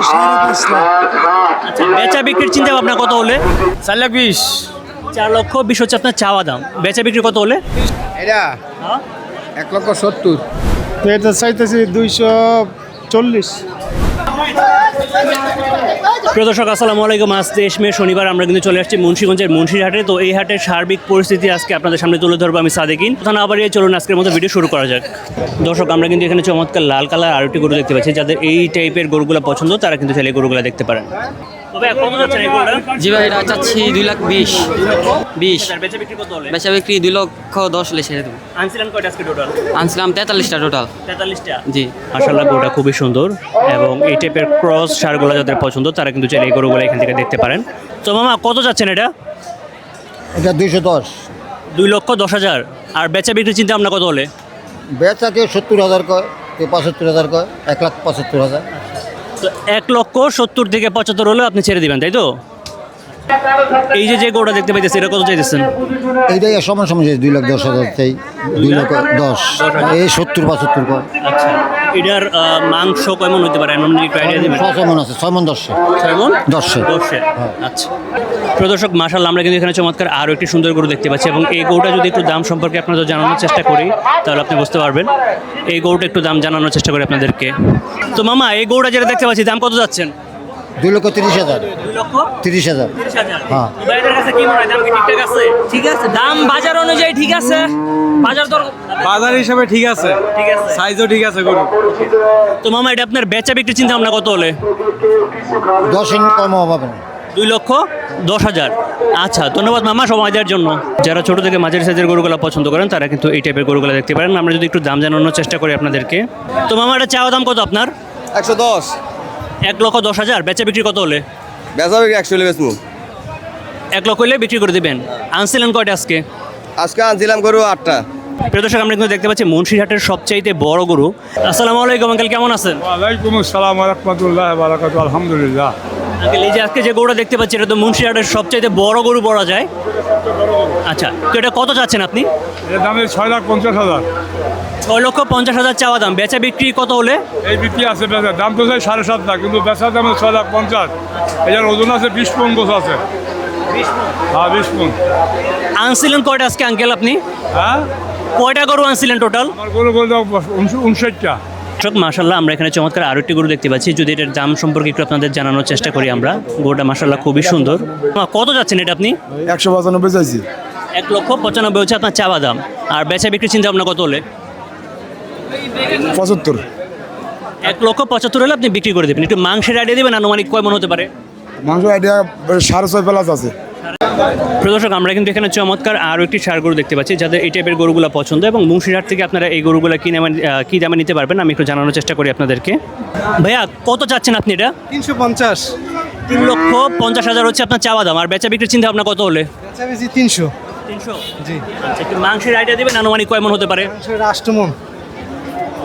আচ্ছা, বেচা বিক্রির চিন্তা ভাবনা কত হলে? 4,20,000। 4,20,000 হচ্ছে আপনার চাওয়া দাম, বেচা বিক্রি কত হলে? এটা হ্যাঁ? 1,70,000। তো এটা চাইতেছি 240। প্রিয় দর্শক, আসসালামু আলাইকুম। আজ 23 মে শনিবার আমরা কিন্তু চলে আসছি মুন্সিগঞ্জের মুন্সির হাটে। তো এই হাটের সার্বিক পরিস্থিতি আজকে আপনাদের সামনে তুলে ধরবো আমি সাদেকিন। কথা না বাড়িয়ে চলুন আজকের মতো ভিডিও শুরু করা যাক। দর্শক, আমরা কিন্তু এখানে চমৎকার লাল কালার আরেকটি গরু দেখতে পাচ্ছি। যাদের এই টাইপের গরুগুলো পছন্দ তারা কিন্তু চাইলে গরুগুলো দেখতে পারেন। তবে কত যাচ্ছেন এই গরুটা? জি ভাই, এটা চাচ্ছি 2,20,000। বেচা বিক্রি কত হলে? বেচা বিক্রি 2,10,000 হলে ছেড়ে দেবো। আনছিলেন কয়টা আজকে টোটাল? আনছিলাম 43টা টোটাল। 43টা। জি। মাশাআল্লাহ, গরুটা খুবই সুন্দর এবং এই টাইপের ক্রস সারগুলো যাদের পছন্দ তারা কিন্তু চাইলে এই গরুগুলো এখান থেকে দেখতে পারেন। তো মামা, কত যাচ্ছেন এটা? এটা 210। 2,10,000। আর বেচা বিক্রির চিন্তা ভাবনা কত হলে? বেচা কেউ 70,000 কয়, কেউ 75,000 কয়, 1,75,000। তো 1,70,000 থেকে 75 হলে আপনি ছেড়ে দিবেন, তাই তো? এই যে গরুটা দেখতে পাইতেছি, এটা কত চাইতেছেন? এইটাই সমান সমান 2,10,000 চাই, 2,10,000। এই 70-75 কয়। আচ্ছা, এটার মাংস কয়মন হতে পারে? এমন একটু আইডিয়া দিবেন? 6 মন আছে, 6 মন 10। 6 মন 10। আচ্ছা, প্রদর্শক, মাশাআল্লাহ, আমরা কিন্তু এখানে চমৎকার আরও একটি সুন্দর গরু দেখতে পাচ্ছি এবং এই গরুটা যদি একটু দাম সম্পর্কে আপনাদের জানানোর চেষ্টা করি তাহলে আপনি বুঝতে পারবেন। এই গরুটা একটু দাম জানানোর চেষ্টা করি আপনাদেরকে। তো মামা, এই গরুটা যেটা দেখতে পাচ্ছি দাম কত যাচ্ছেন? 2,30,000। 2,30,000। 30,000। হ্যাঁ। বাইরের কাছে কি মনে হয়, দাম কি ঠিকঠাক আছে? ঠিক আছে, দাম বাজার অনুযায়ী ঠিক আছে। বাজার দর বাজার হিসাবে ঠিক আছে, ঠিক আছে। সাইজও ঠিক আছে গরু। তো মামা, এটা আপনার বেচা বিক্রির চিন্তা ভাবনা কত হলে? 10 কম হবে না। 2,10,000। আচ্ছা, ধন্যবাদ মামা সময় দেওয়ার জন্য। যারা ছোট থেকে মাঝারি সাইজের গরুগুলো পছন্দ করেন তারা কিন্তু এই টাইপের গরুগুলো দেখতে পারেন। আমরা যদি একটু দাম জানানোর চেষ্টা করি আপনাদেরকে। তো মামা, এটা চাওয়া দাম কত আপনার? 110। 1,10,000। বেচা বিক্রি কত হলে? বেচা বিক্রি 100 হলে বেচবো। 1 লক্ষ হলে বিক্রি করে দেবেন। আনছিলেন কয়টা আজকে? আজকে আনছিলাম গরু 8টা। প্রিয় দর্শক, আমরা কিন্তু দেখতে পাচ্ছি মুন্সিরহাটের সবচাইতে বড় গরু। আসসালামু আলাইকুম আঙ্কেল, কেমন আছেন? ওয়ালাইকুম আসসালাম ওয়া রাহমাতুল্লাহি ওয়া বারাকাতুহু। আলহামদুলিল্লাহ। আঙ্কেল, এই যে আজকে যে গরুটা দেখতে পাচ্ছি এটা তো মুন্সিরহাটের সবচাইতে বড় গরু বলা যায়। আচ্ছা, তো এটা কত চাচ্ছেন আপনি? এর দাম 6,50,000। 6,50,000 চাওয়া দাম, বেচা বিক্রি কত হলে? এই বিক্রি আছে, বেচা দাম তো চাই 7.5 লাখ, কিন্তু বেচার দাম 6,50,000। এটার ওজন আছে 20 পন গোছ আছে। হ্যাঁ, 20 পন। আনছিলেন কয়টা আজকে আঙ্কেল আপনি? হ্যাঁ, কয়টা গরু আনছিলেন টোটাল? আমার গরু 59টা। দর্শক, মাশাআল্লাহ, আমরা এখানে চমৎকার আরো একটি গরু দেখতে পাচ্ছি। যদি এটার দাম সম্পর্কে একটু আপনাদের জানানোর চেষ্টা করি আমরা। গরুটা মাশাআল্লাহ খুবই সুন্দর। কত যাচ্ছেন এটা আপনি? 195 চাইছি। 1,95,000 হচ্ছে আপনার চাওয়া দাম। আর বেচা বিক্রির চিন্তা ভাবনা কত হলে? 75। 1,75,000 হলে আপনি বিক্রি করে দেবেন। একটু মাংসের আইডিয়া দেবেন, আনুমানিক কয় মন হতে পারে? মাংস আইডিয়া 6.5 প্লাস আছে। প্রদর্শক, আমরা কিন্তু এখানে চমৎকার আরও একটি ষাঁড় গরু দেখতে পাচ্ছি। যাদের এই টাইপের গরুগুলো পছন্দ এবং মুন্সিরহাট থেকে আপনারা এই গরুগুলো কি দামে নিতে পারবেন আমি একটু জানানোর চেষ্টা করি আপনাদেরকে। ভাইয়া, কত চাচ্ছেন আপনি এটা? 350। 3,50,000 হচ্ছে আপনার চাওয়া দাম। আর বেচা বিক্রির চিন্তা ভাবনা কত হলে? 300। 300। জি। আচ্ছা, একটু মাংসের আইডিয়া দেবেন, আনুমানিক কয় মন হতে পারে? 8 মন।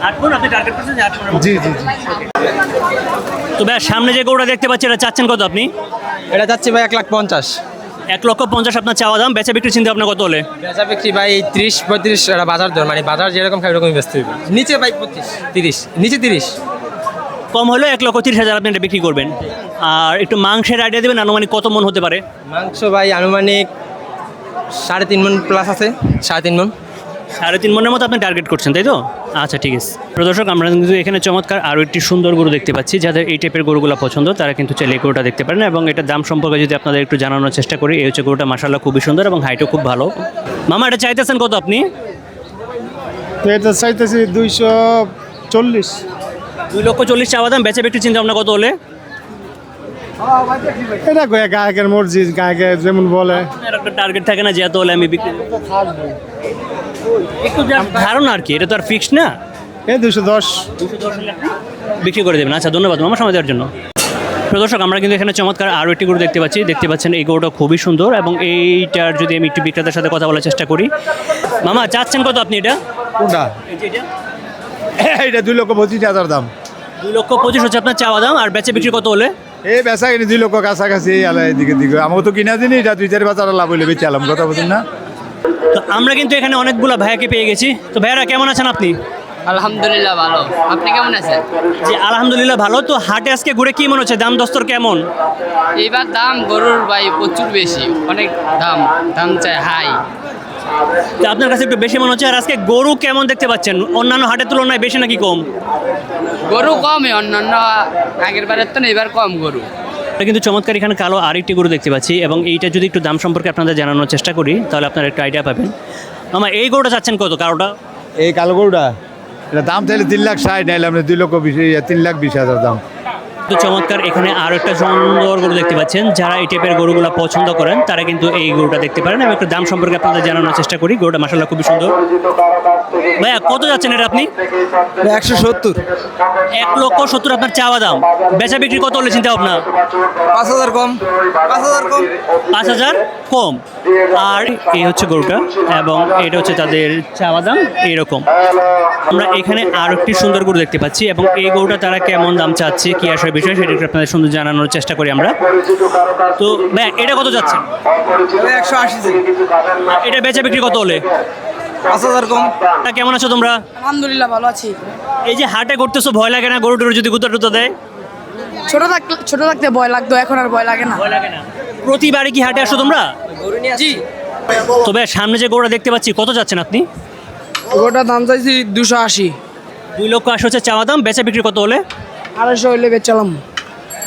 8 মন আপনি টার্গেট করছেন? 8 মন। জি জি জি। তো ভাইয়া, সামনে যে গরুটা দেখতে পাচ্ছি এটা চাচ্ছেন কত আপনি? এটা চাচ্ছি ভাই 1,50,000। 1,50,000 আপনার চাওয়া দাম, বেচা বিক্রির চিন্তা ভাবনা কত হলে? বেচা বিক্রি ভাই 30-35 এটা বাজার দর, মানে বাজার যেরকম খাই ওরকমই বেচতে হবে। নিচে ভাই 25-30, নিচে 30। কম হলে 1,30,000 আপনি এটা বিক্রি করবেন। আর একটু মাংসের আইডিয়া দেবেন, আনুমানিক কত মন হতে পারে? মাংস ভাই আনুমানিক 3.5 মন প্লাস আছে। 3.5 মন। 3.5 মনের মতো আপনি টার্গেট করছেন, তাই তো? আচ্ছা, ঠিক আছে। প্রদর্শক, আমরা কিন্তু এখানে চমৎকার আরও একটি সুন্দর গরু দেখতে পাচ্ছি। যাদের এই টাইপের গরুগুলো পছন্দ তারা কিন্তু চাইলে এই গরুটা দেখতে পারেন। এবং এটার দাম সম্পর্কে যদি আপনাদের একটু জানানোর চেষ্টা করি, এই হচ্ছে গরুটা মাশাআল্লাহ খুবই সুন্দর এবং হাইটও খুব ভালো। মামা, এটা চাইতেছেন কত আপনি? তো এটা চাইতেছি 240। 2,40,000 চাওয়া দাম, বেচা বিক্রির চিন্তা ভাবনা কত হলে? এটা গায়কের মর্জি, গায়কের যেমন বলে। আপনার একটা টার্গেট থাকে না যে এত হলে আমি বিক্রি একটু ধারণা আর কি, এটা তো আর ফিক্সড না। এই 210। বিক্রি করে দেবেন। আচ্ছা, ধন্যবাদ মামা সময় দেওয়ার জন্য। প্রদর্শক, আমরা কিন্তু এখানে চমৎকার আরও একটি গরু দেখতে পাচ্ছি। দেখতে পাচ্ছেন এই গরুটা খুবই সুন্দর এবং এইটার যদি আমি একটু বিক্রেতার সাথে কথা বলার চেষ্টা করি। মামা, চাচ্ছেন কত আপনি এটা? কোনটা? এটা 2,25,000 দাম। 2,25,000 হচ্ছে আপনার চাওয়া দাম। আর বেচা বিক্রি কত হলে? এই বেচা কিনে 2 লক্ষ কাছাকাছি আলাই দিকে দিকে। আমাকে তো কিনা দিনি, এটা 2-4 লাভ হইলে বেঁচে আলাম, কথা বলছেন না? তো আমরা কিন্তু এখানে অনেকগুলো ভাইয়াকে পেয়ে গেছি। তো ভাইয়ারা কেমন আছেন আপনি? আলহামদুলিল্লাহ ভালো। আপনি কেমন আছেন? জি আলহামদুলিল্লাহ ভালো। তো হাটে আজকে ঘুরে কি মনে হচ্ছে, দাম দস্তর কেমন? এইবার দাম গরুর ভাই প্রচুর বেশি, অনেক দাম, দাম চাই হাই। তো আপনার কাছে একটু বেশি মনে হচ্ছে। আর আজকে গরু কেমন দেখতে পাচ্ছেন, অন্যান্য হাটের তুলনায় বেশি নাকি কম? গরু কমই, অন্যান্য আগের বারের তো না, এবার কম গরু। আমরা কিন্তু চমৎকার এখানে কালো আরেকটি গরু দেখতে পাচ্ছি, এবং এইটা যদি একটু দাম সম্পর্কে আপনাদের জানানোর চেষ্টা করি তাহলে আপনারা একটু আইডিয়া পাবেন। আমার এই গরুটা চাচ্ছেন কত, কারোটা? এই কালো গরুটা এটা দাম তাহলে 3,60,000, নাইলে আমরা 3,20,000 দাম। তো চমৎকার এখানে আরও একটা সুন্দর গরু দেখতে পাচ্ছেন। যারা এই টাইপের গরুগুলো পছন্দ করেন তারা কিন্তু এই গরুটা দেখতে পারেন। আমি একটু দাম সম্পর্কে আপনাদের জানানোর চেষ্টা করি। গরুটা মাশাআল্লাহ খুবই সুন্দর। ভাইয়া কত যাচ্ছেন এটা আপনি? 170। 1,70,000 আপনার চাওয়া দাম, বেচা বিক্রি কত হলে চিন্তা ভাবনা? 5,000 কম। 5,000 কম। আর এই হচ্ছে গরুটা, এবং এটা হচ্ছে তাদের চাওয়া দাম এইরকম। আমরা এখানে আরও একটি সুন্দর গরু দেখতে পাচ্ছি, এবং এই গরুটা তারা কেমন দাম চাচ্ছে, কি আসার বিষয়, সেটা একটু আপনাদের সুন্দর জানানোর চেষ্টা করি আমরা। তো ভাই এটা কত যাচ্ছে? 180। এটা বেচা বিক্রি কত হলে? 5,000 কম। তা কেমন আছো তোমরা? আলহামদুলিল্লাহ ভালো আছি। এই যে হাটে করতেছো, ভয় লাগে না গরু টরু যদি গুতা টুতা দেয়? ছোট থাকতে ভয় লাগতো, এখন আর ভয় লাগে না। ভয় লাগে না। প্রতিবারে কি হাটে আসো তোমরা? জি। তবে সামনে যে গরুটা দেখতে পাচ্ছি, কত যাচ্ছেন আপনি? ওটার দাম চাইছি 280। 2,80,000 হচ্ছে চাওয়া দাম, বেচা বিক্রি কত হলে? 250 হইলে বেচালাম।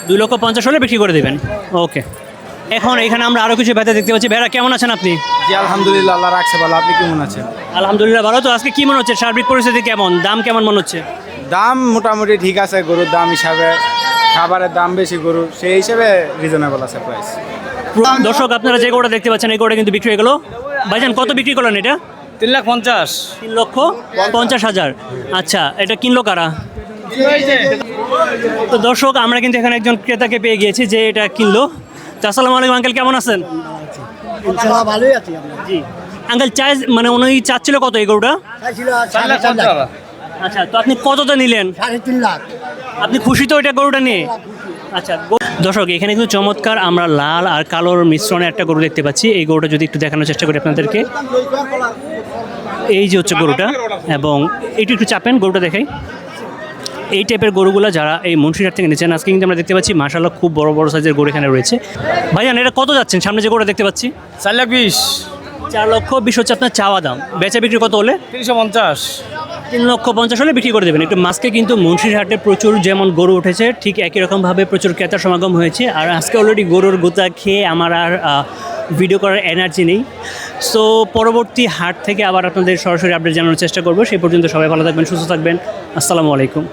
2,50,000 হলে বিক্রি করে দেবেন। ওকে। এখন এখানে আমরা আরও কিছু ব্যথা দেখতে পাচ্ছি। ভাইরা কেমন আছেন আপনি? জি আলহামদুলিল্লাহ, আল্লাহ রাখছে ভালো। আপনি কেমন আছেন? আলহামদুলিল্লাহ ভালো। তো আজকে কি মনে হচ্ছে, সার্বিক পরিস্থিতি কেমন, দাম কেমন মনে হচ্ছে? দাম মোটামুটি ঠিক আছে গরুর দাম হিসাবে, খাবারের দাম বেশি গরু, সেই হিসেবে রিজনেবল আছে প্রাইস। দর্শক আপনারা যে গরুটা দেখতে পাচ্ছেন, এই গরুটা কিন্তু বিক্রি হয়ে গেল। ভাইজান কত বিক্রি করলেন এটা? 3,50,000। 3,50,000। আচ্ছা, এটা কিনলো কারা? তো দর্শক আমরা কিন্তু এখানে একজন ক্রেতাকে পেয়ে গিয়েছি যে এটা কিনলো। তো আসসালামু আলাইকুম আঙ্কেল, কেমন আছেন? ভালোই আছি। জি আঙ্কেল, চাই মানে উনি চাচ্ছিল কত এই গরুটা? আচ্ছা, তো আপনি কতটা নিলেন? 3.5 লাখ। আপনি খুশি তো এটা গরুটা নিয়ে? আচ্ছা দর্শক এখানে কিন্তু চমৎকার আমরা লাল আর কালোর মিশ্রণে একটা গরু দেখতে পাচ্ছি। এই গরুটা যদি একটু দেখানোর চেষ্টা করি আপনাদেরকে। এই যে হচ্ছে গরুটা, এবং এইটু একটু চাপেন, গরুটা দেখাই। এই টাইপের গরুগুলো যারা এই মুন্সিরহাট থেকে নিচ্ছেন, আজকে কিন্তু আমরা দেখতে পাচ্ছি মাশাআল্লাহ খুব বড় বড় সাইজের গরু এখানে রয়েছে। ভাইজান এটা কত যাচ্ছেন, সামনে যে গরুটা দেখতে পাচ্ছি? 4,20,000। 4,20,000 হচ্ছে আপনার চাওয়া দাম, বেচা বিক্রি কত হলে? 350। 3,50,000 হলে বিক্রি করে দেবেন। একটু মাছকে কিন্তু মুন্সিরহাটে প্রচুর যেমন গরু উঠেছে, ঠিক একই রকমভাবে প্রচুর ক্রেতার সমাগম হয়েছে। আর আজকে অলরেডি গরুর গোতা খেয়ে আমার আর ভিডিও করার এনার্জি নেই। সো পরবর্তী হাট থেকে আবার আপনাদের সরাসরি আপডেট জানানোর চেষ্টা করবো। সেই পর্যন্ত সবাই ভালো থাকবেন, সুস্থ থাকবেন। আসসালামু আলাইকুম।